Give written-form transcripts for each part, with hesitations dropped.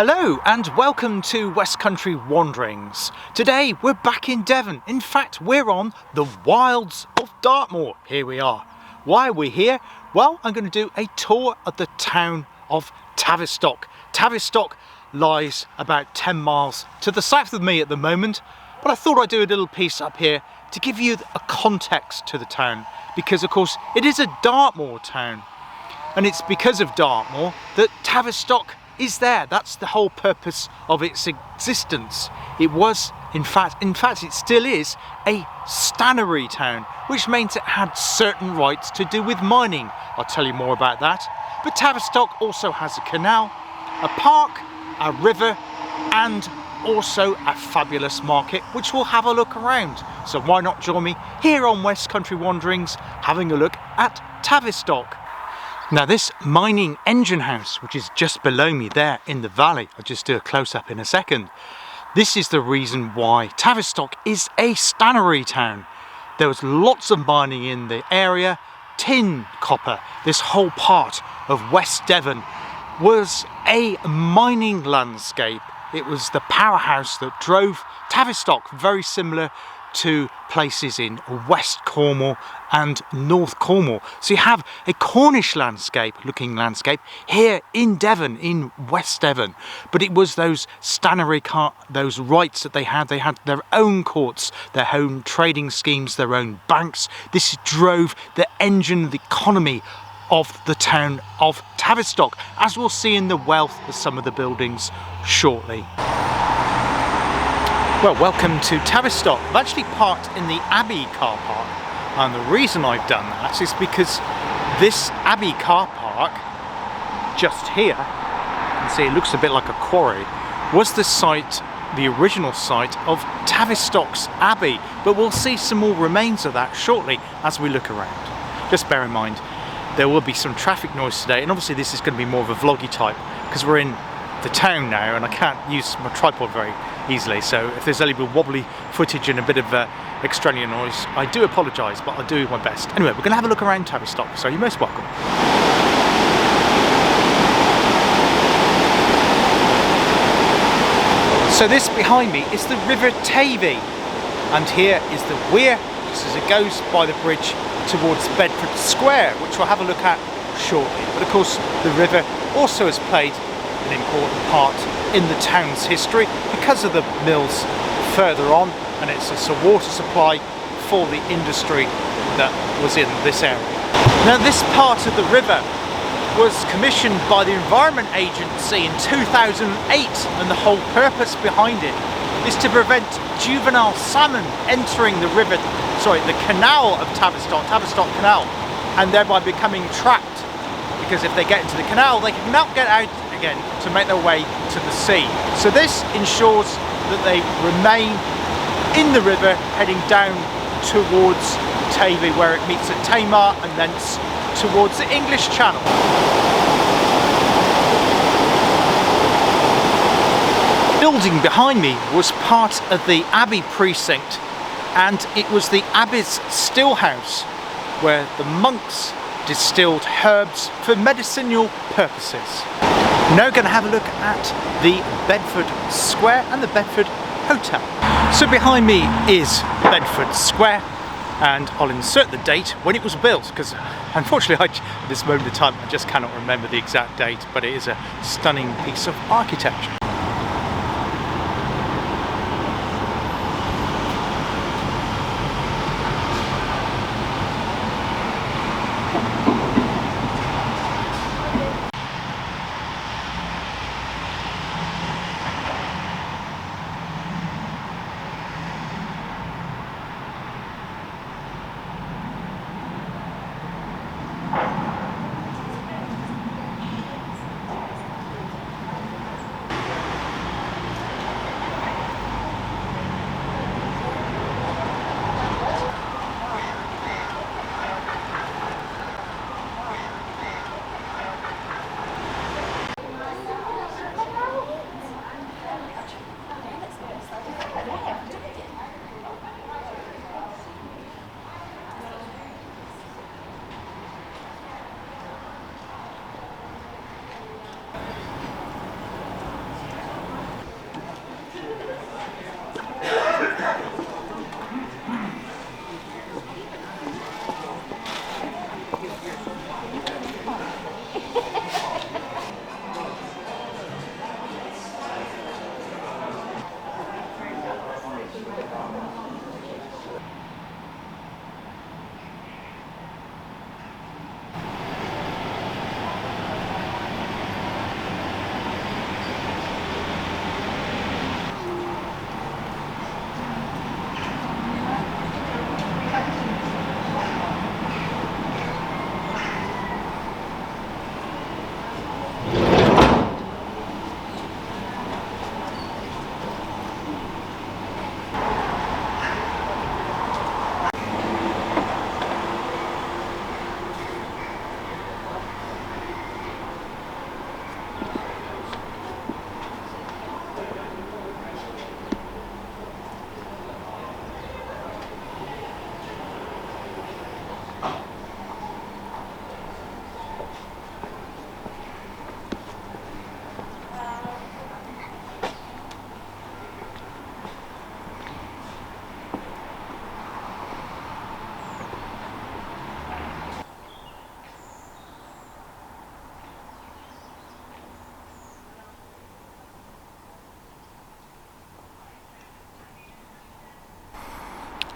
Hello and welcome to West Country Wanderings. Today we're back in Devon. In fact, we're on the wilds of Dartmoor. Here we are. Why are we here? Well, I'm going to do a tour of the town of Tavistock. Tavistock lies about 10 miles to the south of me at the moment, but I thought I'd do a little piece up here to give you a context to the town, because of course it is a Dartmoor town, and it's because of Dartmoor that Tavistock is there. That's the whole purpose of its existence. It was, in fact it still is, a stannery town, which means it had certain rights to do with mining. I'll tell you more about that. But Tavistock also has a canal, a park, a river, and also a fabulous market, which we'll have a look around. So why not join me here on West Country Wanderings, having a look at Tavistock. Now this mining engine house, which is just below me there in the valley, I'll just do a close-up in a second. This is the reason why Tavistock is a stannery town. There was lots of mining in the area, tin, copper. This whole part of West Devon was a mining landscape. It was the powerhouse that drove Tavistock, very similar to places in West Cornwall and North Cornwall. So you have a Cornish looking landscape here in Devon, in West Devon. But it was those stannery those rights that they had their own courts, their own trading schemes, their own banks. This drove the engine of the economy of the town of Tavistock, as we'll see in the wealth of some of the buildings shortly. Well, welcome to Tavistock. I've actually parked in the Abbey car park, and the reason I've done that is because this Abbey car park just here, you can see it looks a bit like a quarry, was the original site of Tavistock's Abbey, but we'll see some more remains of that shortly as we look around. Just bear in mind there will be some traffic noise today, and obviously this is going to be more of a vloggy type because we're in the town now and I can't use my tripod very easily, so if there's a little wobbly footage and a bit of extraneous noise, I do apologise, but I'll do my best. Anyway, we're going to have a look around Tavistock, so you're most welcome. So this behind me is the River Tavy, and here is the weir, just as it goes by the bridge towards Bedford Square, which we'll have a look at shortly. But of course the river also has played an important part in the town's history because of the mills further on, and it's a water supply for the industry that was in this area. Now this part of the river was commissioned by the Environment Agency in 2008, and the whole purpose behind it is to prevent juvenile salmon entering the canal of Tavistock Canal, and thereby becoming trapped, because if they get into the canal they cannot get out again to make their way to the sea. So this ensures that they remain in the river heading down towards Tavy, where it meets at Tamar and thence towards the English Channel. The building behind me was part of the Abbey precinct, and it was the Abbey's still house where the monks distilled herbs for medicinal purposes. Now we're going to have a look at the Bedford Square and the Bedford Hotel. So behind me is Bedford Square, and I'll insert the date when it was built, because unfortunately at this moment in time I just cannot remember the exact date, but it is a stunning piece of architecture.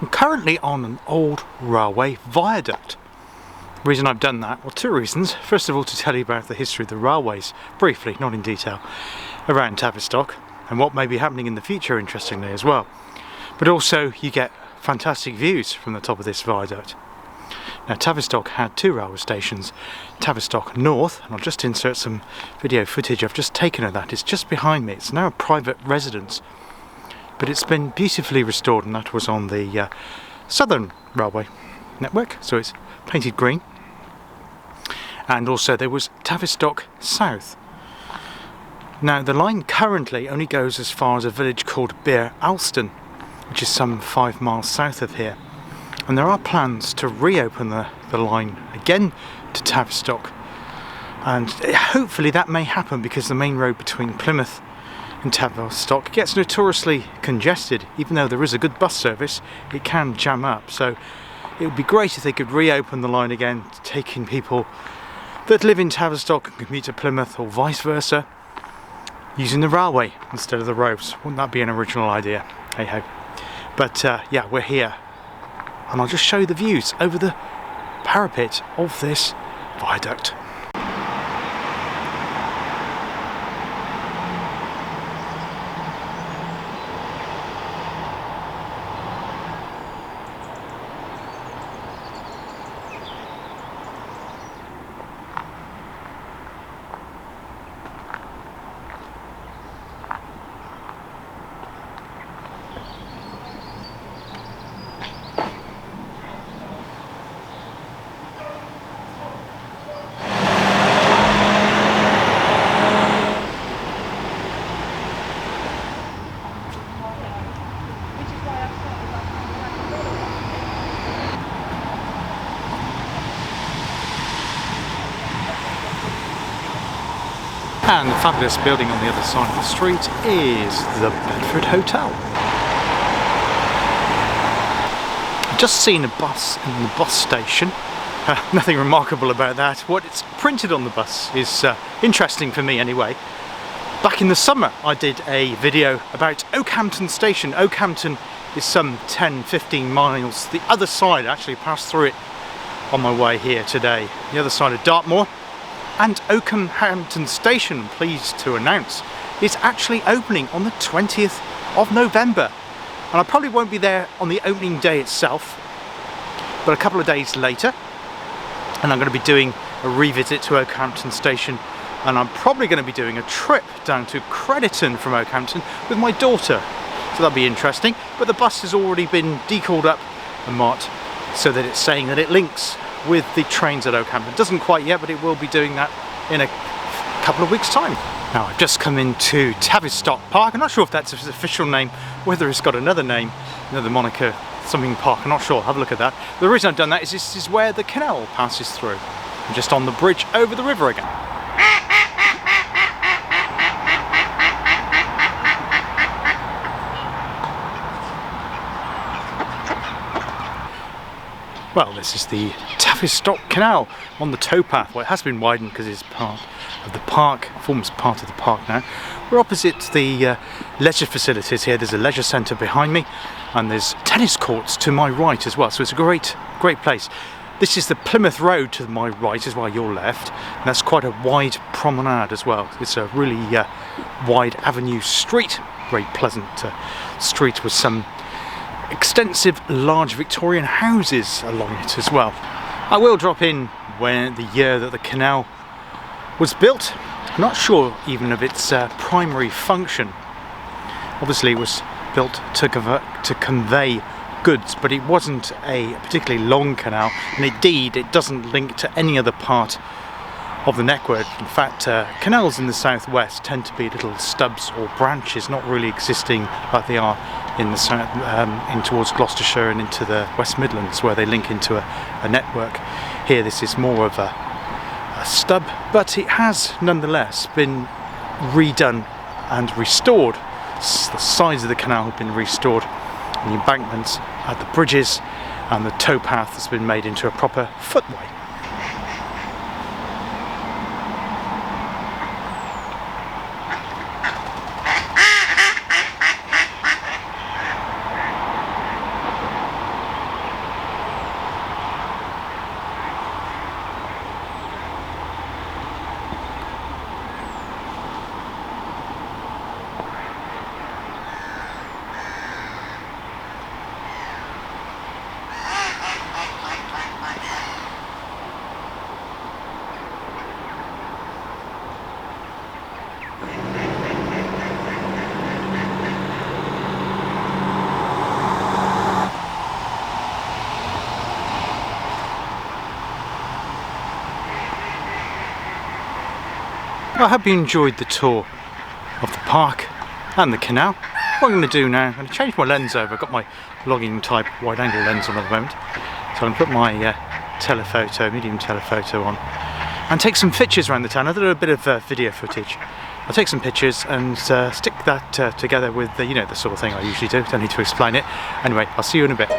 I'm currently on an old railway viaduct. The reason I've done that, well, two reasons. First of all, to tell you about the history of the railways, briefly, not in detail, around Tavistock, and what may be happening in the future, interestingly, as well. But also, you get fantastic views from the top of this viaduct. Now, Tavistock had two railway stations, Tavistock North, and I'll just insert some video footage I've just taken of that. It's just behind me. It's now a private residence, but it's been beautifully restored, and that was on the Southern Railway network, so it's painted green. And also there was Tavistock South. Now, the line currently only goes as far as a village called Bir Alston, which is some 5 miles south of here. And there are plans to reopen the line again to Tavistock. And hopefully that may happen, because the main road between Plymouth and Tavistock gets notoriously congested. Even though there is a good bus service, it can jam up. So it would be great if they could reopen the line again, taking people that live in Tavistock and commute to Plymouth, or vice versa, using the railway instead of the roads. Wouldn't that be an original idea? Hey ho. But yeah, we're here, and I'll just show you the views over the parapet of this viaduct. And the fabulous building on the other side of the street is the Bedford Hotel. I've just seen a bus in the bus station. Nothing remarkable about that. What it's printed on the bus is interesting for me anyway. Back in the summer I did a video about Oakhampton Station. Oakhampton is some 10-15 miles the other side. I actually passed through it on my way here today. The other side of Dartmoor. And Oakhampton Station, pleased to announce, is actually opening on the 20th of November. And I probably won't be there on the opening day itself, but a couple of days later. And I'm going to be doing a revisit to Oakhampton Station, and I'm probably going to be doing a trip down to Crediton from Oakhampton with my daughter. So that'll be interesting. But the bus has already been decalled up and marked so that it's saying that it links with the trains at Oakhampton. Doesn't quite yet, but it will be doing that in a couple of weeks' time. Now, I've just come into Tavistock Park. I'm not sure if that's its official name, whether it's got another name, another moniker, something park, I'm not sure. Have a look at that. The reason I've done that is this is where the canal passes through. I'm just on the bridge over the river again. Well, this is the Tavistock Canal on the towpath. Well, it has been widened because it's part of the park, forms part of the park now. We're opposite the leisure facilities here. There's a leisure centre behind me, and there's tennis courts to my right as well. So it's a great place. This is the Plymouth Road to my right, is why you're left. And that's quite a wide promenade as well. It's a really wide avenue street, very pleasant street with some extensive large Victorian houses along it as well. I will drop in when the year that the canal was built. I'm not sure even of its primary function. Obviously it was built to convey goods, but it wasn't a particularly long canal, and indeed it doesn't link to any other part of the network. In fact, canals in the southwest tend to be little stubs or branches, not really existing like they are in the south, in towards Gloucestershire and into the West Midlands, where they link into a network. Here this is more of a stub, but it has nonetheless been redone and restored. The sides of the canal have been restored, and the embankments at the bridges, and the towpath has been made into a proper footway. Well, I hope you enjoyed the tour of the park and the canal. What I'm going to do now, I'm going to change my lens over. I've got my logging type wide angle lens on at the moment. So I'm going to put my telephoto, medium telephoto on and take some pictures around the town. I'll do a bit of video footage. I'll take some pictures and stick that together with you know, the sort of thing I usually do. Don't need to explain it. Anyway, I'll see you in a bit.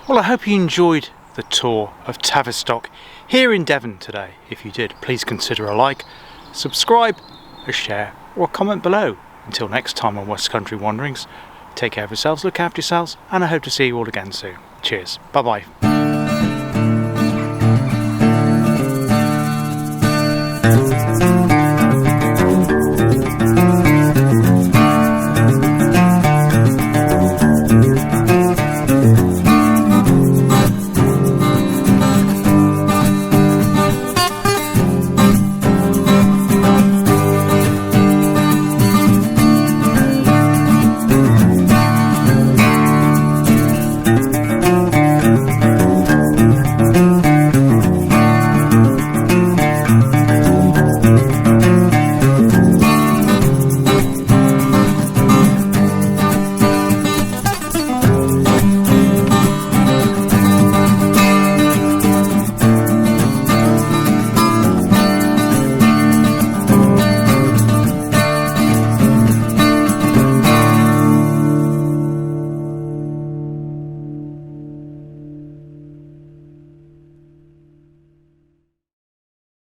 Well, I hope you enjoyed the tour of Tavistock here in Devon today. If you did, please consider a like, subscribe, a share or a comment below. Until next time on West Country Wanderings, take care of yourselves, look after yourselves, and I hope to see you all again soon. Cheers. Bye bye.